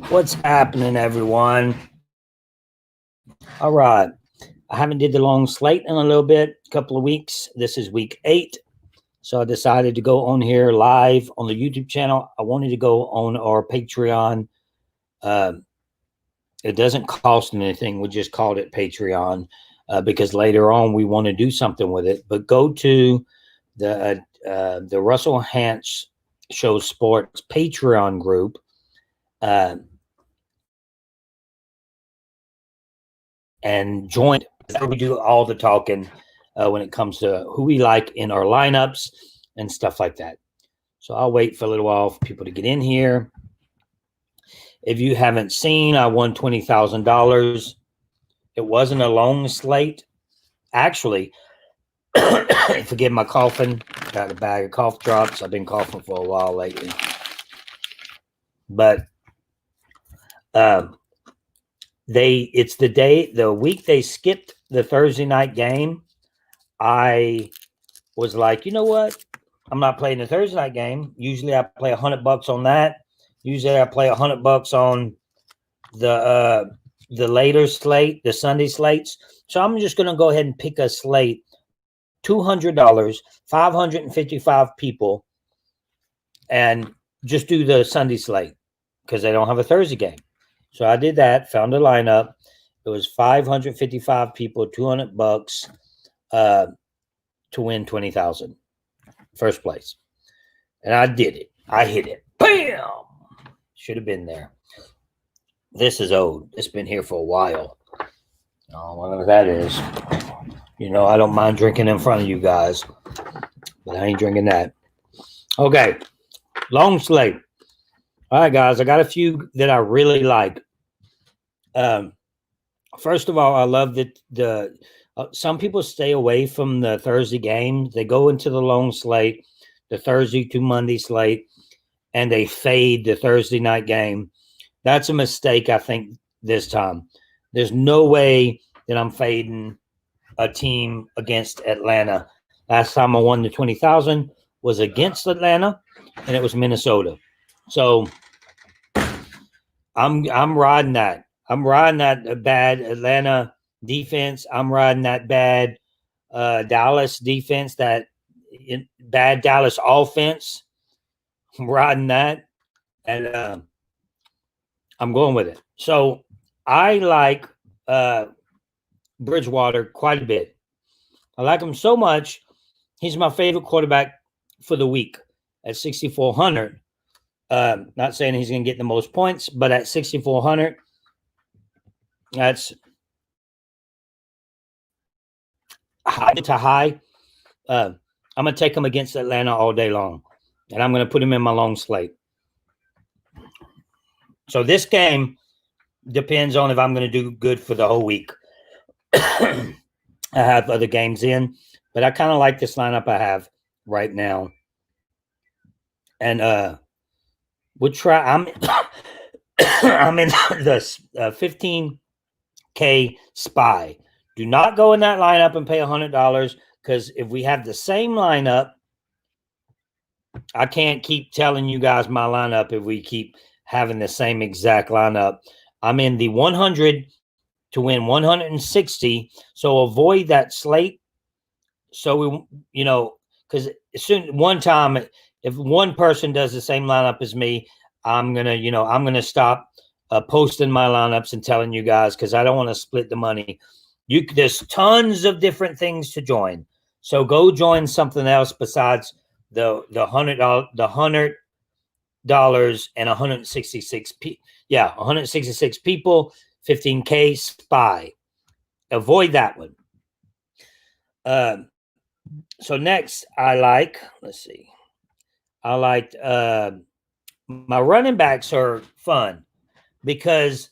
What's happening, everyone? All right. I haven't did the long slate in a little bit, a couple of weeks. This is week 8. So I decided to go on here live on the YouTube channel. I wanted to go on our Patreon. It doesn't cost anything. We just called it Patreon because later on we want to do something with it. But go to the Russell Hantz Show Sports Patreon group. And join. We do all the talking when it comes to who we like in our lineups and stuff like that. So I'll wait for a little while for people to get in here. If you haven't seen, I won $20,000. It wasn't a long slate. Actually, forgive my coughing. Got a bag of cough drops. I've been coughing for a while lately. But it's the week they skipped the Thursday night game. I was like, you know what? I'm not playing the Thursday night game. Usually I play $100 on that. Usually I play $100 on the later slate, the Sunday slates. So I'm just going to go ahead and pick a slate, $200, 555 people, and just do the Sunday slate because they don't have a Thursday game. So I did that, found a lineup. It was 555 people, $200 to win 20,000, first place. And I did it. I hit it. Bam! Should have been there. This is old. It's been here for a while. Oh, whatever that is. You know, I don't mind drinking in front of you guys, but I ain't drinking that. Okay, long slate. All right, guys, I got a few that I really like. First of all, I love that some people stay away from the Thursday games. They go into the long slate, the Thursday to Monday slate, and they fade the Thursday night game. That's a mistake, I think, this time. There's no way that I'm fading a team against Atlanta. Last time I won the 20,000 was against Atlanta, and it was Minnesota. So I'm riding that. I'm riding that bad Atlanta defense. I'm riding that bad Dallas defense, that bad Dallas offense. I'm riding that, and I'm going with it. So I like Bridgewater quite a bit. I like him so much. He's my favorite quarterback for the week at 6,400. Not saying he's going to get the most points, but at 6,400, that's high to high. I'm going to take him against Atlanta all day long, and I'm going to put him in my long slate. So this game depends on if I'm going to do good for the whole week. I have other games in, but I kind of like this lineup I have right now. And we'll try. I'm in the 15K spy. Do not go in that lineup and pay $100 because if we have the same lineup, I can't keep telling you guys my lineup if we keep having the same exact lineup. I'm in the 100 to win 160. So avoid that slate. So we, because one time, if one person does the same lineup as me, I'm gonna stop posting my lineups and telling you guys because I don't want to split the money. There's tons of different things to join. So go join something else besides the $100 and 166 166 people, 15K spy. Avoid that one. So next I like, my running backs are fun because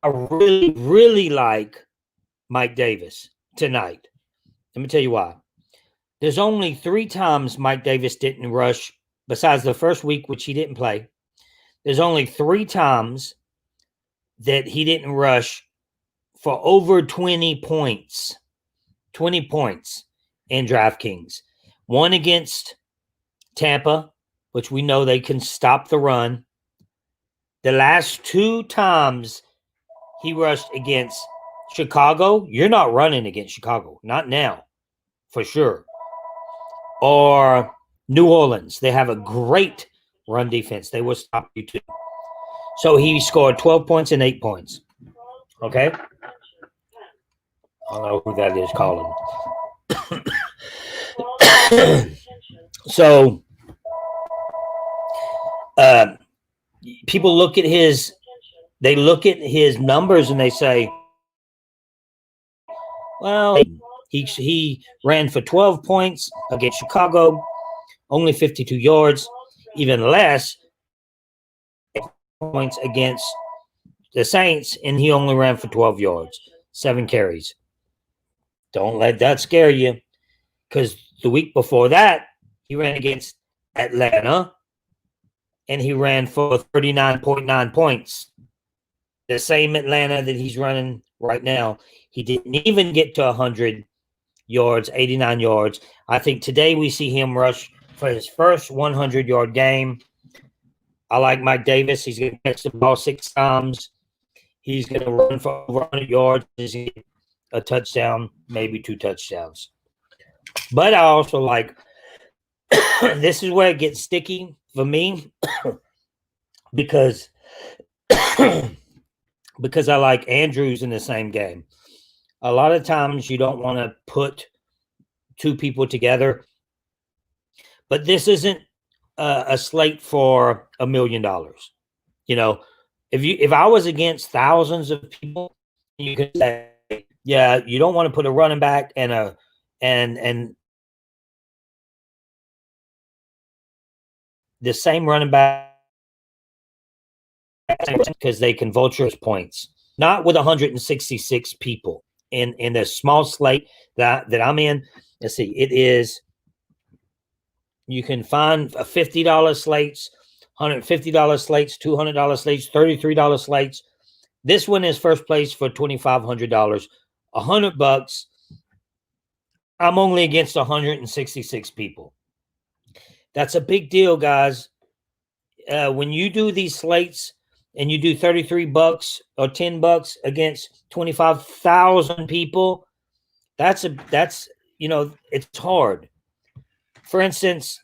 I really, really like Mike Davis tonight. Let me tell you why. There's only 3 times Mike Davis didn't rush, besides the first week, which he didn't play. There's only 3 times that he didn't rush for over 20 points. 20 points in DraftKings. One against Tampa, which we know they can stop the run. The last 2 times he rushed against Chicago, you're not running against Chicago. Not now, for sure. Or New Orleans. They have a great run defense. They will stop you too. So he scored 12 points and 8 points. Okay? I don't know who that is calling. So people look at his numbers and they say, well, he ran for 12 points against Chicago, only 52 yards, even less points against the Saints, and he only ran for 12 yards, 7 carries. Don't let that scare you, because the week before that, he ran against Atlanta, and he ran for 39.9 points. The same Atlanta that he's running right now. He didn't even get to 100 yards, 89 yards. I think today we see him rush for his first 100-yard game. I like Mike Davis. He's going to catch the ball 6 times. He's going to run for over 100 yards. He's going to get a touchdown, maybe 2 touchdowns. But I also like this is where it gets sticky for me because I like Andrews in the same game. A lot of times you don't want to put 2 people together, but this isn't a slate for $1 million. You know, if I was against thousands of people, you could say, yeah, you don't want to put a running back and the same running back because they can vulture points. Not with 166 people in the small slate that I'm in. Let's see, it is. You can find a $50 slates, $150 slates, $200 slates, $33 slates. This one is first place for $2,500, $100. I'm only against 166 people. That's a big deal, guys. When you do these slates and you do $33 or $10 against 25,000 people, that's it's hard. For instance,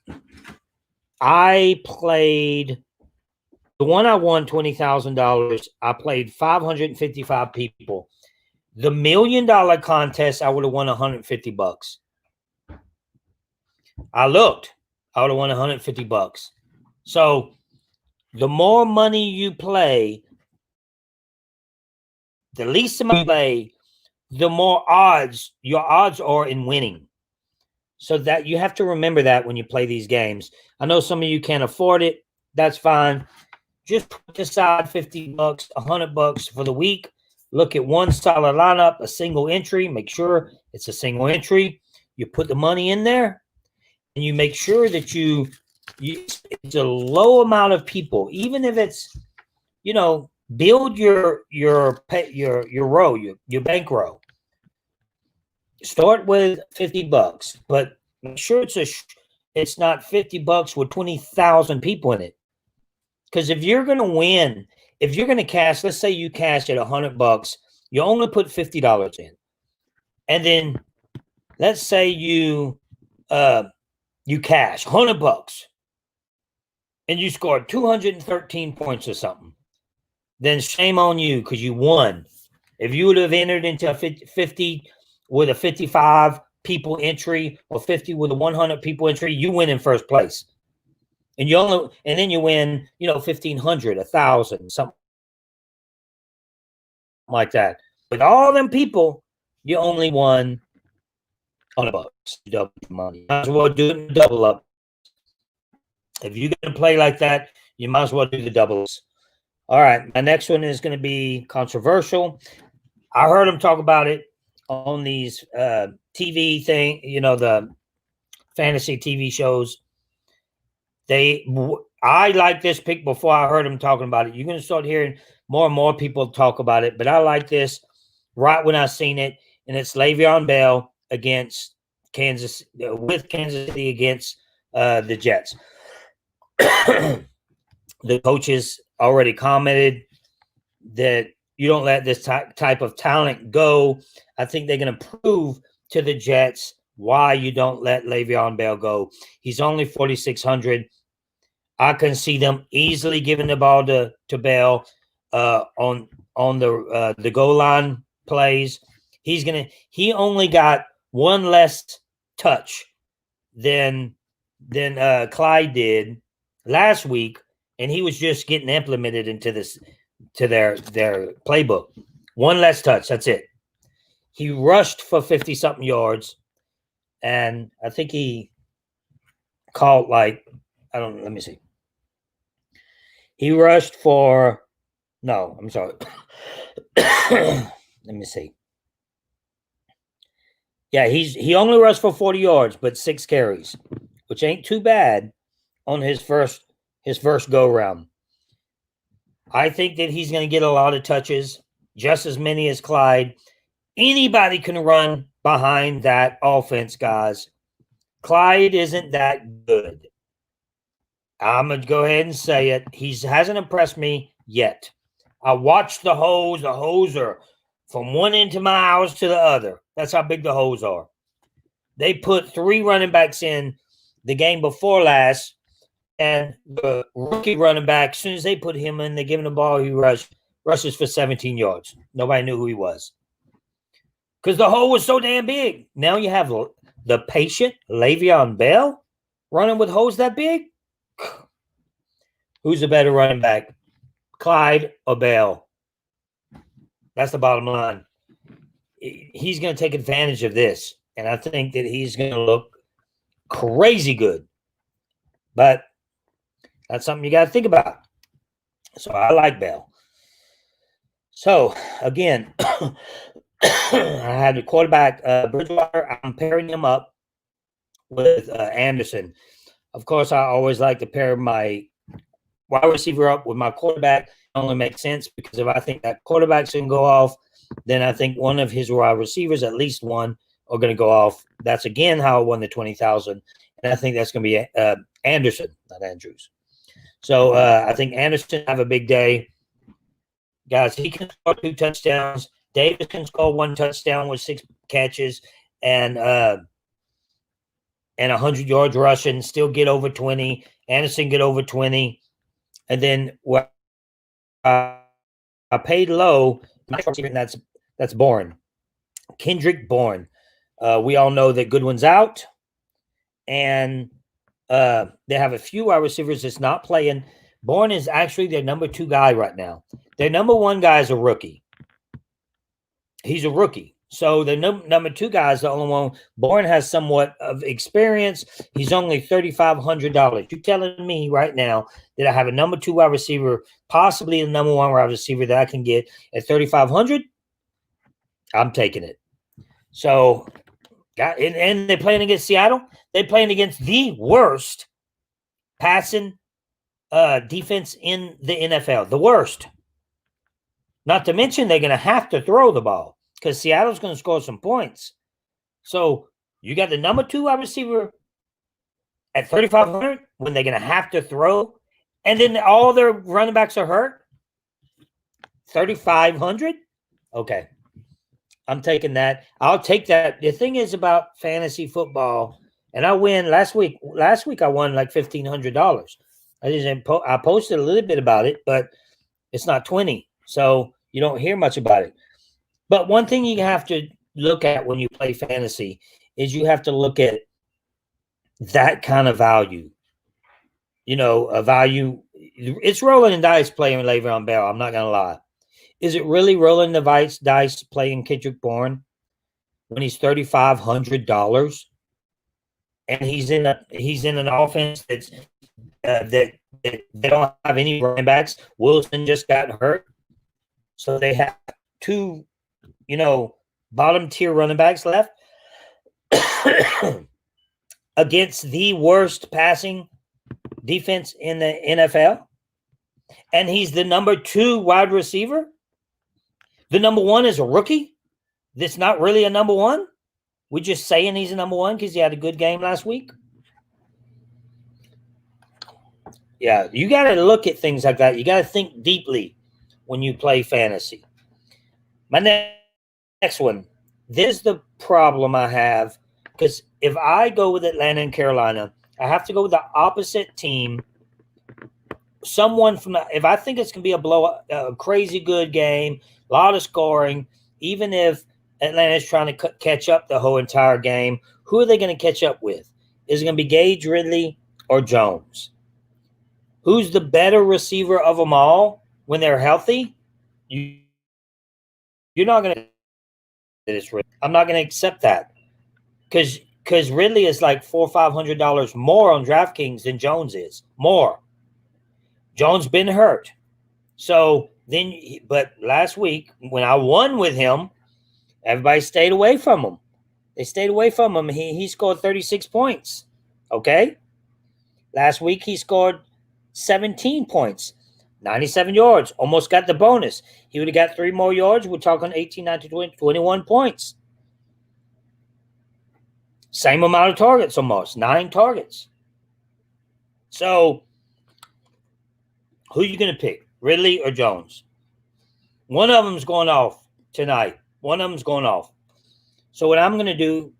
I played the one I won $20,000. I played 555 people. The $1 million contest, I would have won $150. I looked, I would have won $150. So the more money you play, the least amount you play, the more your odds are in winning. So that you have to remember that when you play these games. I know some of you can't afford it. That's fine. Just put aside $50, $100 for the week. Look at one solid lineup, a single entry. Make sure it's a single entry. You put the money in there, and you make sure that it's a low amount of people, even if it's, build your row, your bankroll. Start with $50, but make sure it's not $50 with 20,000 people in it. Because if you're going to win, if you're going to cash, let's say you cash at $100, you only put $50 in, and then let's say you cash $100 and you scored 213 points or something, then shame on you because you won. If you would have entered into a 50 with a 55 people entry or 50 with a 100 people entry, you win in first place. And then you win, 1,500, 1,000, something like that. With all them people, you only won $100. You double your money. You might as well do it double up. If you're going to play like that, you might as well do the doubles. All right, my next one is going to be controversial. I heard him talk about it on these TV thing, the fantasy TV shows. I like this pick before I heard him talking about it. You're going to start hearing more and more people talk about it, but I like this right when I seen it, and it's Le'Veon Bell against Kansas City against the Jets. the coaches already commented that you don't let this type of talent go. I think they're going to prove to the Jets why you don't let Le'Veon Bell go. He's only 4,600. I can see them easily giving the ball to Bell on the goal line plays. He only got one less touch than Clyde did last week, and he was just getting implemented into their playbook. One less touch, that's it. He rushed for 50-something yards, and I think he caught let me see. He rushed for no, I'm sorry. Let me see. Yeah, he only rushed for 40 yards, but 6 carries, which ain't too bad on his first go round. I think that he's going to get a lot of touches, just as many as Clyde. Anybody can run behind that offense, guys. Clyde isn't that good. I'm going to go ahead and say it. He hasn't impressed me yet. I watched the hose. The hose are from one end of my house to the other. That's how big the hose are. They put 3 running backs in the game before last, and the rookie running back, as soon as they put him in, they give him the ball, he rushes for 17 yards. Nobody knew who he was. Because the hole was so damn big. Now you have the patient Le'Veon Bell running with holes that big. Who's the better running back, Clyde or Bell? That's the bottom line. He's going to take advantage of this, and I think that he's going to look crazy good. But that's something you got to think about. So I like Bell. So, again, I had the quarterback, Bridgewater. I'm pairing him up with Anderson. Of course, I always like to pair my wide receiver up with my quarterback. It only makes sense because if I think that quarterback's going to go off, then I think one of his wide receivers, at least one, are going to go off. That's, again, how I won the $20,000. And I think that's going to be Anderson, not Andrews. So I think Anderson have a big day. Guys, he can score 2 touchdowns. Davis can score 1 touchdown with 6 catches and 100 yards rushing, still get over 20. Anderson get over 20. And then I paid low. That's Bourne. Kendrick Bourne. We all know that Goodwin's out. And they have a few wide receivers that's not playing. Bourne is actually their number 2 guy right now. Their number 1 guy is a rookie. He's a rookie. So the number 2 guy is the only one. Bourne has somewhat of experience. He's only $3,500. You're telling me right now that I have a number 2 wide receiver, possibly the number 1 wide receiver that I can get at $3,500? I'm taking it. So, and they're playing against Seattle. They're playing against the worst passing defense in the NFL. The worst. Not to mention they're going to have to throw the ball because Seattle's going to score some points. So you got the number 2 wide receiver at 3,500 when they're going to have to throw, and then all their running backs are hurt. 3,500? Okay. I'm taking that. I'll take that. The thing is about fantasy football, and I win last week. Last week I won like $1,500. I posted a little bit about it, but it's not 20, so you don't hear much about it. But one thing you have to look at when you play fantasy is you have to look at that kind of value. You know, a value. It's rolling the dice playing Le'Veon Bell. I'm not gonna lie. Is it really rolling the dice playing Kendrick Bourne when he's $3,500 and he's in an offense that's that they don't have any running backs? Wilson just got hurt, so they have 2, bottom tier running backs left against the worst passing defense in the NFL, and he's the number 2 wide receiver. The number 1 is a rookie that's not really a number 1. We're just saying he's a number 1 because he had a good game last week. Yeah, you got to look at things like that. You got to think deeply when you play fantasy. My next one. This is the problem I have because if I go with Atlanta and Carolina, I have to go with the opposite team. Someone from if I think it's gonna be a crazy good game, a lot of scoring, even if Atlanta's trying to catch up the whole entire game, who are they going to catch up with? Is it going to be Gage, Ridley, or Jones? Who's the better receiver of them all when they're healthy? You're not going to. I'm not going to accept that because Ridley is like $400-500 more on DraftKings than Jones is more. Jones been hurt. So then, but last week when I won with him, everybody stayed away from him. They stayed away from him. He scored 36 points. Okay. Last week he scored 17 points, 97 yards, almost got the bonus. He would have got 3 more yards. We're talking 18, 19, 20, 21 points. Same amount of targets almost, 9 targets. So who are you going to pick, Ridley or Jones? One of them's going off tonight. One of them's going off. So what I'm going to do,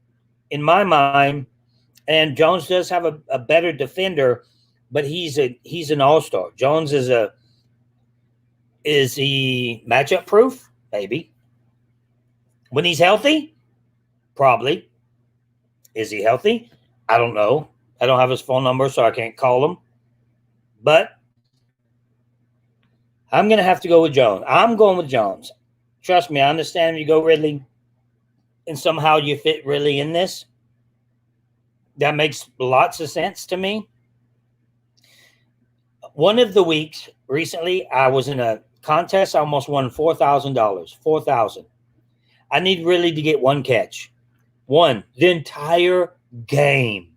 in my mind, and Jones does have a better defender, but he's an all-star. Jones is he matchup proof? Maybe. When he's healthy? Probably. Is he healthy? I don't know. I don't have his phone number, so I can't call him. But I'm going to have to go with Jones. I'm going with Jones. Trust me, I understand if you go Ridley and somehow you fit Ridley in this. That makes lots of sense to me. One of the weeks recently, I was in a contest. I almost won $4,000. $4,000. I need Ridley to get one catch. One. The entire game.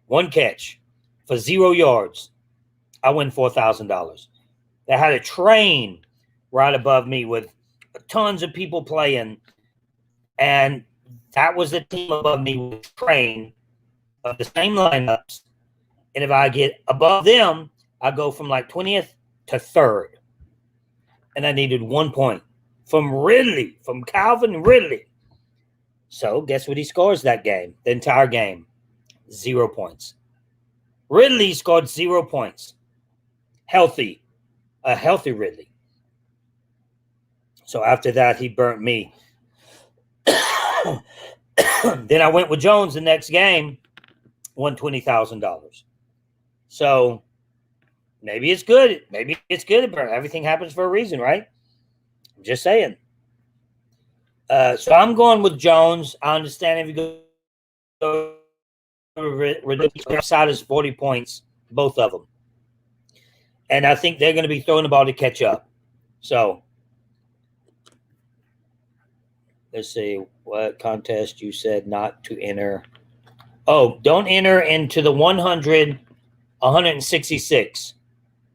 One catch for 0 yards. I win $4,000. They had a train right above me with tons of people playing. And that was the team above me with a train of the same lineups. And if I get above them, I go from like 20th to 3rd. And I needed 1 point from Ridley, from Calvin Ridley. So guess what he scores that game, the entire game? 0 points. Ridley scored 0 points. Healthy. A healthy Ridley. So after that, he burnt me. Then I went with Jones the next game, won $20,000. So maybe it's good. Maybe it's good. Everything happens for a reason, right? I'm just saying. So I'm going with Jones. I understand if you go ridiculous side is 40 points, both of them. And I think they're going to be throwing the ball to catch up. So let's see what contest you said not to enter. Oh, don't enter into the 166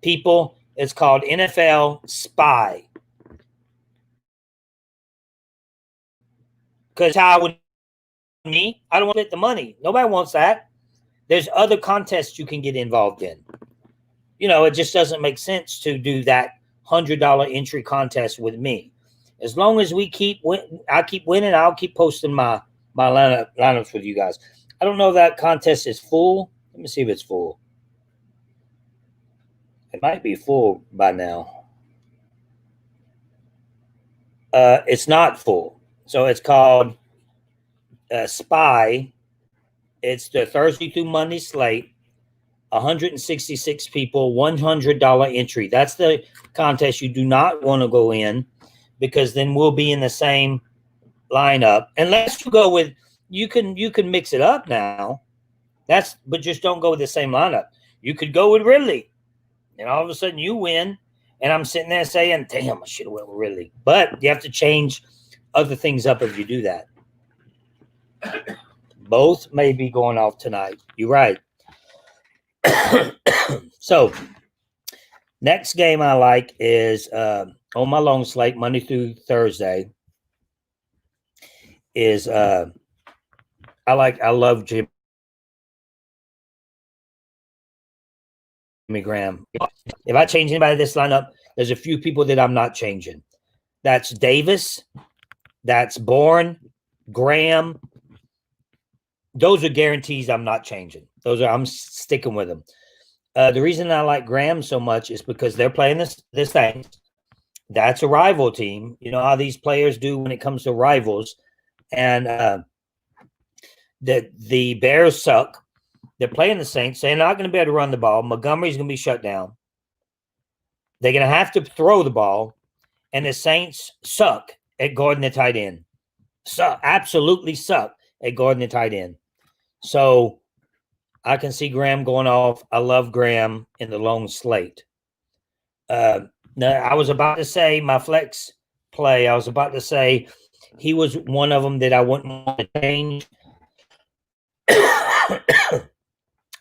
people. It's called NFL Spy. Because how would me? I don't want to get the money. Nobody wants that. There's other contests you can get involved in. You know, it just doesn't make sense to do that $100 entry contest with me. As long as I keep winning, I'll keep posting my lineups with you guys. I don't know if that contest is full. Let me see if it's full. It might be full by now. It's not full. So it's called Spy. It's the Thursday through Monday slate. 166 people, $100 entry. That's the contest you do not want to go in because then we'll be in the same lineup. Unless you go with you can mix it up now. But just don't go with the same lineup. You could go with Ridley, and all of a sudden you win. And I'm sitting there saying, "Damn, I should have went with Ridley." But you have to change other things up if you do that. Both may be going off tonight. You're right. So next game I like is on my long slate, Monday through Thursday. Is I love Jim Jimmy Graham. If I change anybody in this lineup, there's a few people that I'm not changing. That's Davis. That's Bourne, Graham. Those are guarantees I'm not changing. I'm sticking with them. The reason I like Graham so much is because they're playing this thing. That's a rival team. You know how these players do when it comes to rivals. And the Bears suck. They're playing the Saints. They're not going to be able to run the ball. Montgomery's going to be shut down. They're going to have to throw the ball. And the Saints suck at guarding the tight end. Absolutely suck at guarding the tight end. So I can see Graham going off. I love Graham in the long slate. Now, I was about to say my flex play. I was about to say he was one of them that I wouldn't want to change.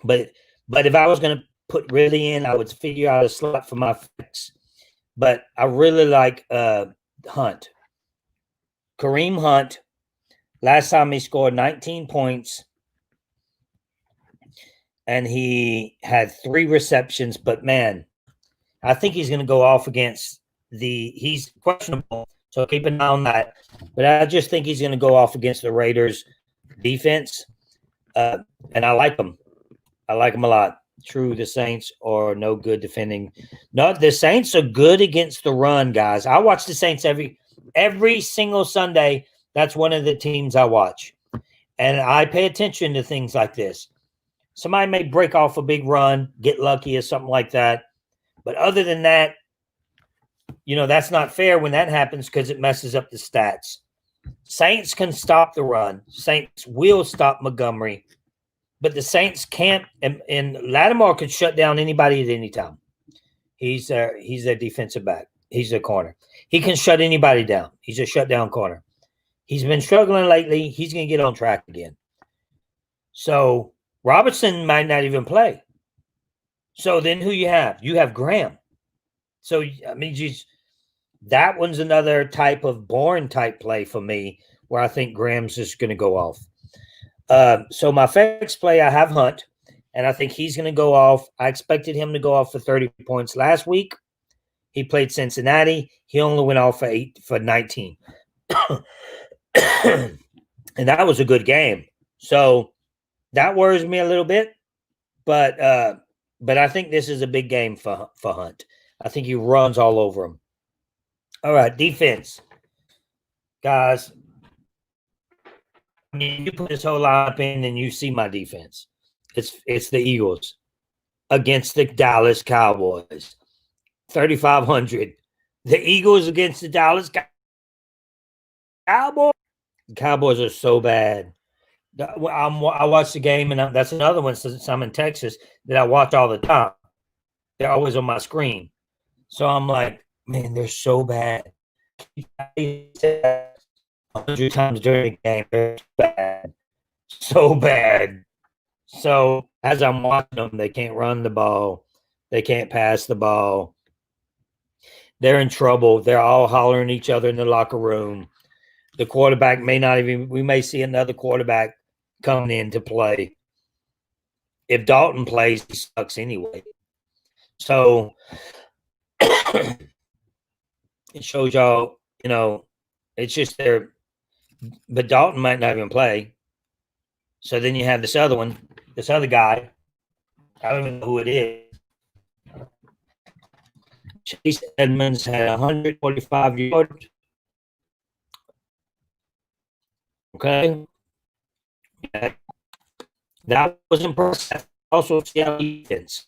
but if I was going to put really in, I would figure out a slot for my flex. But I really like Hunt. Kareem Hunt. Last time he scored 19 points. And he had 3 receptions. But, man, I think he's going to go off against he's questionable. So keep an eye on that. But I just think he's going to go off against the Raiders defense. And I like him. I like him a lot. True, the Saints are no good defending. No, the Saints are good against the run, guys. I watch the Saints every single Sunday. That's one of the teams I watch. And I pay attention to things like this. Somebody may break off a big run, get lucky or something like that. But other than that, that's not fair when that happens because it messes up the stats. Saints can stop the run. Saints will stop Montgomery. But the Saints can't, and Lattimore can shut down anybody at any time. He's a defensive back. He's a corner. He can shut anybody down. He's a shutdown corner. He's been struggling lately. He's going to get on track again. So Robertson might not even play. So then who you have? You have Graham. So, I mean, that one's another type of Bourne type play for me where I think Graham's just going to go off. So my flex play, I have Hunt, and I think he's going to go off. I expected him to go off for 30 points last week. He played Cincinnati. He only went off for 19. And that was a good game. So that worries me a little bit, but I think this is a big game for Hunt. I think he runs all over him. All right, defense. Guys, I mean, you put this whole lineup in and you see my defense. It's the Eagles against the Dallas Cowboys. 3,500. The Eagles against the Dallas Cowboys. The Cowboys are so bad. I watched the game, and that's another one since I'm in Texas that I watch all the time. They're always on my screen. So I'm like, man, they're so bad. 100 times during the game, they're bad. So bad. So as I'm watching them, they can't run the ball. They can't pass the ball. They're in trouble. They're all hollering at each other in the locker room. The quarterback we may see another quarterback coming in to play. If Dalton plays, he sucks anyway. So it shows y'all, it's just there. But Dalton might not even play. So then you have this other guy. I don't even know who it is. Chase Edmonds had 145 yards. Okay. Yeah. That was impressive. Also, Seattle defense.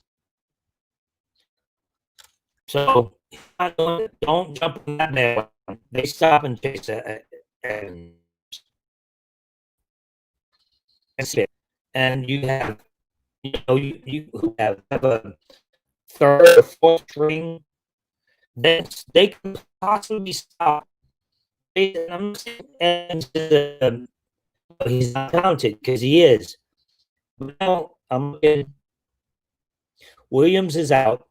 So don't jump on that man. They stop and chase and you have you have a third or fourth string. Then they can possibly stop. And he's not talented because he is. Now I'm looking. Williams is out.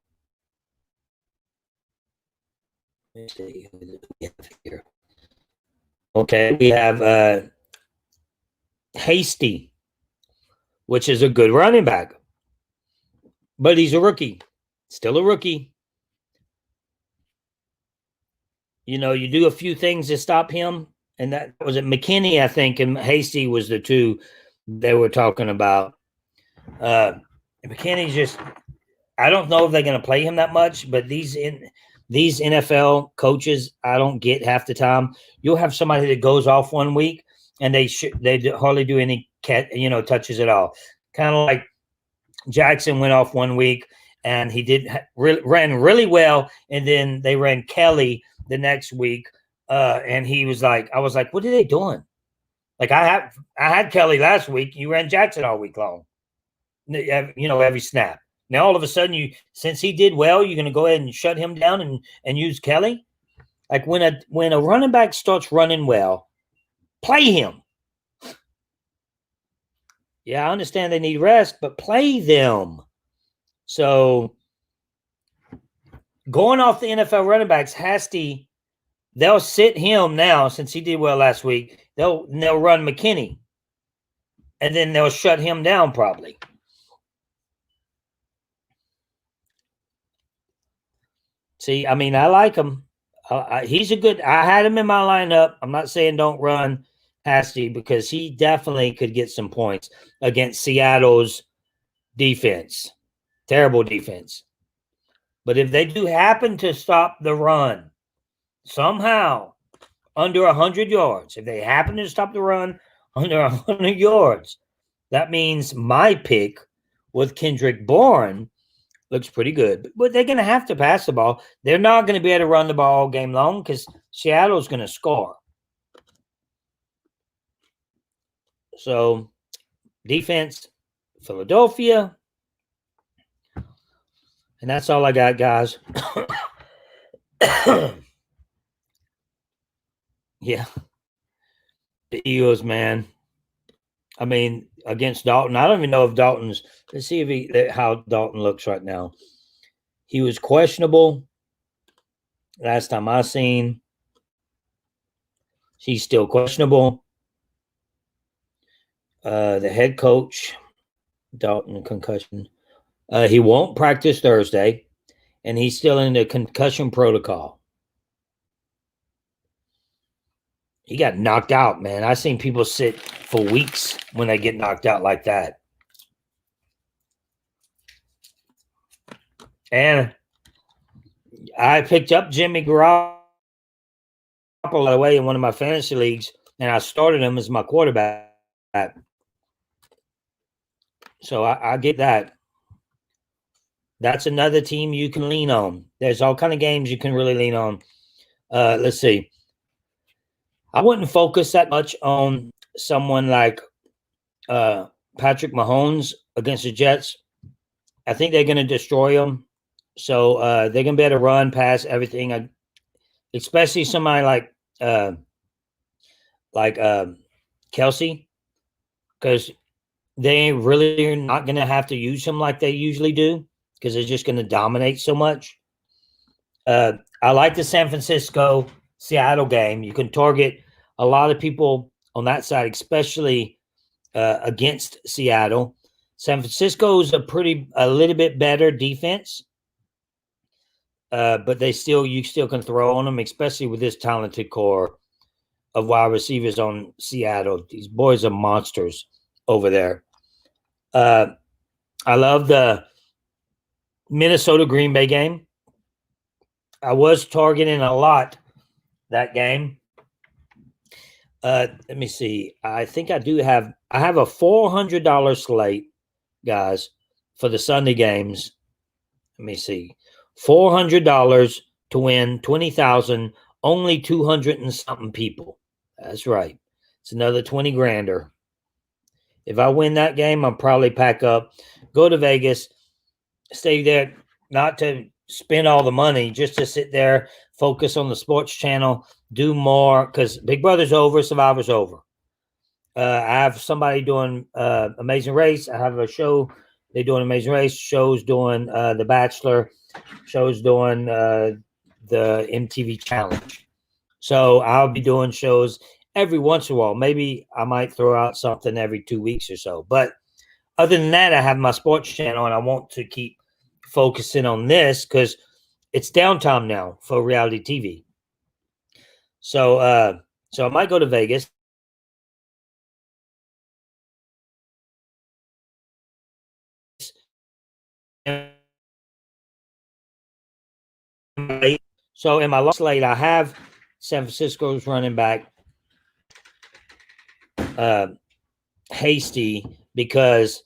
Let me see who we have here. Okay, we have Hasty, which is a good running back, but he's a rookie. Still a rookie. You know, you do a few things to stop him. And that was it. McKinney, I think, and Hasty was the two they were talking about. McKinney's just, I don't know if they're going to play him that much, but these NFL coaches, I don't get half the time. You'll have somebody that goes off one week and they hardly do any touches at all. Kind of like Jackson went off one week and he ran really well, and then they ran Kelly the next week, and he was like, I was like, what are they doing? Like I had Kelly last week. You ran Jackson all week long. Every snap. Now all of a sudden, since he did well, you're going to go ahead and shut him down and use Kelly. Like when a running back starts running well, play him. Yeah, I understand they need rest, but play them. So going off the NFL running backs, Hasty, they'll sit him now since he did well last week. They'll run McKinney, and then they'll shut him down probably. See, I mean, I like him. He's a good. I had him in my lineup. I'm not saying don't run Hasty because he definitely could get some points against Seattle's defense. Terrible defense. But if they do happen to stop the run somehow under 100 yards, if they happen to stop the run under 100 yards, that means my pick with Kendrick Bourne looks pretty good. But they're going to have to pass the ball. They're not going to be able to run the ball all game long because Seattle's going to score. So, defense, Philadelphia. And that's all I got, guys. Yeah. The Eagles, man. I mean, against Dalton, I don't even know if Dalton's. Let's see how Dalton looks right now. He was questionable last time I seen. He's still questionable. The head coach, Dalton, concussion. He won't practice Thursday, and he's still in the concussion protocol. He got knocked out, man. I've seen people sit for weeks when they get knocked out like that. And I picked up Jimmy Garoppolo, by the way, in one of my fantasy leagues, and I started him as my quarterback. So I get that. That's another team you can lean on. There's all kind of games you can really lean on. Let's see. I wouldn't focus that much on someone like Patrick Mahomes against the Jets. I think they're going to destroy them. So they're going to be able to run past everything, especially somebody like Kelsey, because they really are not going to have to use him like they usually do because they're just going to dominate so much. I like the San Francisco-Seattle game. You can target a lot of people on that side, especially against Seattle. San Francisco is a little bit better defense, but you still can throw on them, especially with this talented core of wide receivers on Seattle. These boys are monsters over there. I love the Minnesota Green Bay game. I was targeting a lot that game. Let me see. I think I have a $400 slate, guys, for the Sunday games. Let me see. $400 to win 20,000, only 200 and something people. That's right. It's another 20 grander. If I win that game, I'll probably pack up, go to Vegas, stay there, not to spend all the money, just to sit there, focus on the sports channel, do more, because Big Brother's over, Survivor's over. I have somebody doing Amazing Race. I have a show. They're doing Amazing Race. Show's doing The Bachelor. Show's doing the MTV Challenge. So I'll be doing shows every once in a while. Maybe I might throw out something every 2 weeks or so. But other than that, I have my sports channel, and I want to keep focusing on this because it's downtime now for reality TV. So I might go to Vegas. So in my slate, I have San Francisco's running back Hasty because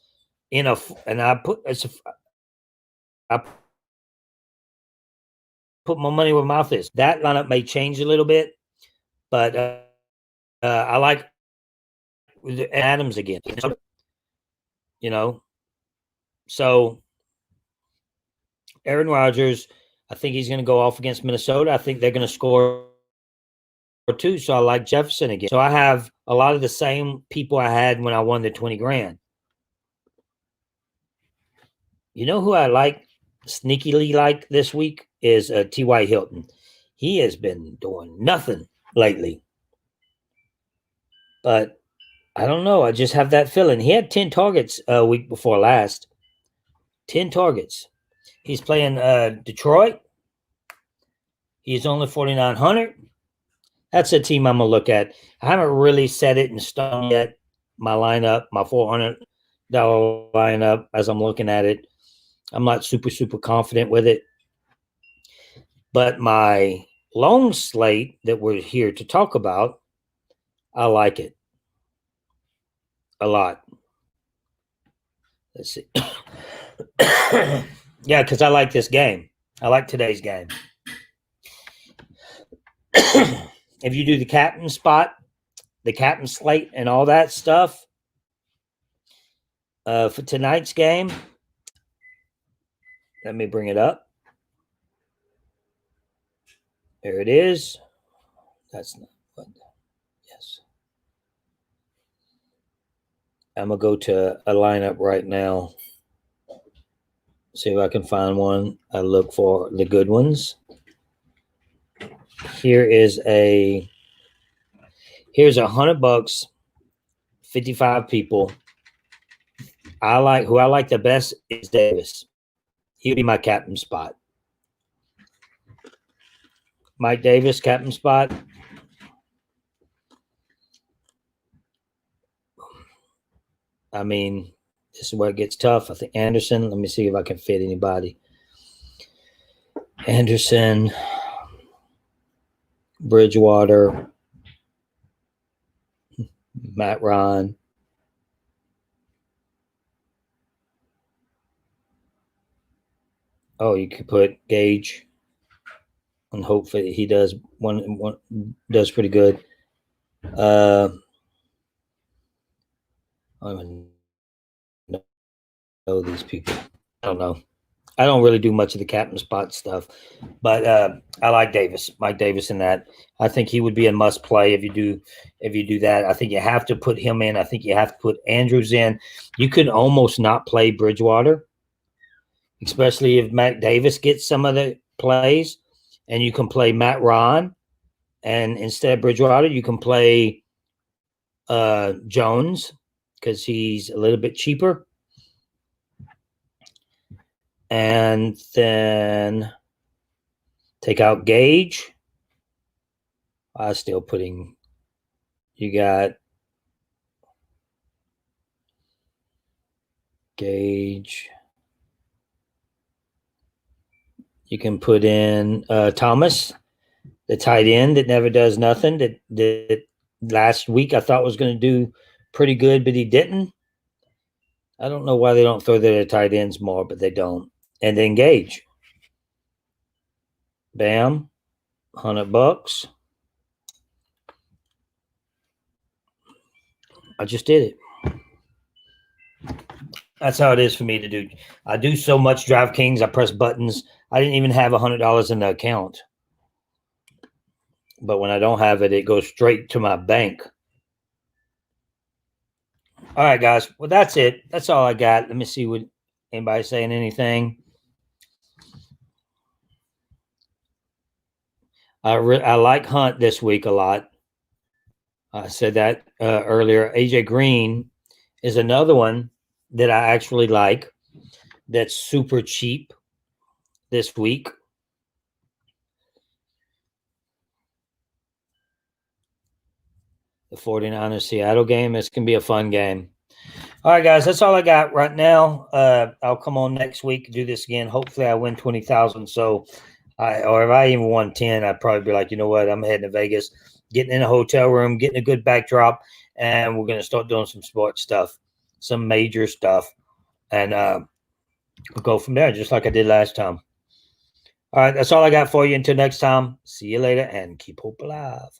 I put my money where my mouth is. That lineup may change a little bit, but I like Adams again. So Aaron Rodgers, I think he's going to go off against Minnesota. I think they're going to score too. So I like Jefferson again. So I have a lot of the same people I had when I won the 20 grand. You know who I like sneakily like this week is T.Y. Hilton. He has been doing nothing lately. But I don't know. I just have that feeling. He had 10 targets a week before last. 10 targets. He's playing Detroit. He's only 4,900. That's a team I'm going to look at. I haven't really set it in stone yet. My lineup, my $400 lineup, as I'm looking at it. I'm not super confident with it. But my long slate that we're here to talk about, I like it a lot. Let's see. Yeah, because I like this game. I like today's game. If you do the captain spot, the captain slate, and all that stuff for tonight's game, let me bring it up. There it is. That's not what. Yes. I'm going to go to a lineup right now. See if I can find one. I look for the good ones. Here's $100, 55 people. Who I like the best is Davis. He'll be my captain spot. Mike Davis, captain spot. I mean, this is where it gets tough. I think Anderson. Let me see if I can fit anybody. Anderson, Bridgewater, Matt Ryan. Oh, you could put Gage and hope that he does one does pretty good. I don't even know these people. I don't know. I don't really do much of the captain spot stuff, but I like Davis, Mike Davis in that. I think he would be a must play if you do that. I think you have to put him in. I think you have to put Andrews in. You can almost not play Bridgewater, especially if Matt Davis gets some of the plays, and you can play Matt Ryan, and instead of Bridgewater, you can play Jones because he's a little bit cheaper. And then take out Gage. I'm still putting, you got Gage. You can put in Thomas, the tight end that never does nothing. That last week I thought was going to do pretty good, but he didn't. I don't know why they don't throw their tight ends more, but they don't. And then Gage. Bam, $100. I just did it. That's how it is for me to do. I do so much DraftKings. I press buttons. I didn't even have $100 in the account. But when I don't have it, it goes straight to my bank. All right, guys. Well, that's it. That's all I got. Let me see what anybody saying anything. I like Hunt this week a lot. I said that earlier. AJ Green is another one that I actually like. That's super cheap. this week. The 49ers Seattle game. This can be a fun game. All right, guys, that's all I got right now. I'll come on next week, do this again. Hopefully, I win 20,000. So, or if I even won 10, I'd probably be like, you know what? I'm heading to Vegas, getting in a hotel room, getting a good backdrop, and we're going to start doing some sports stuff, some major stuff, and we'll go from there, just like I did last time. All right, that's all I got for you. Until next time, see you later, and keep hope alive.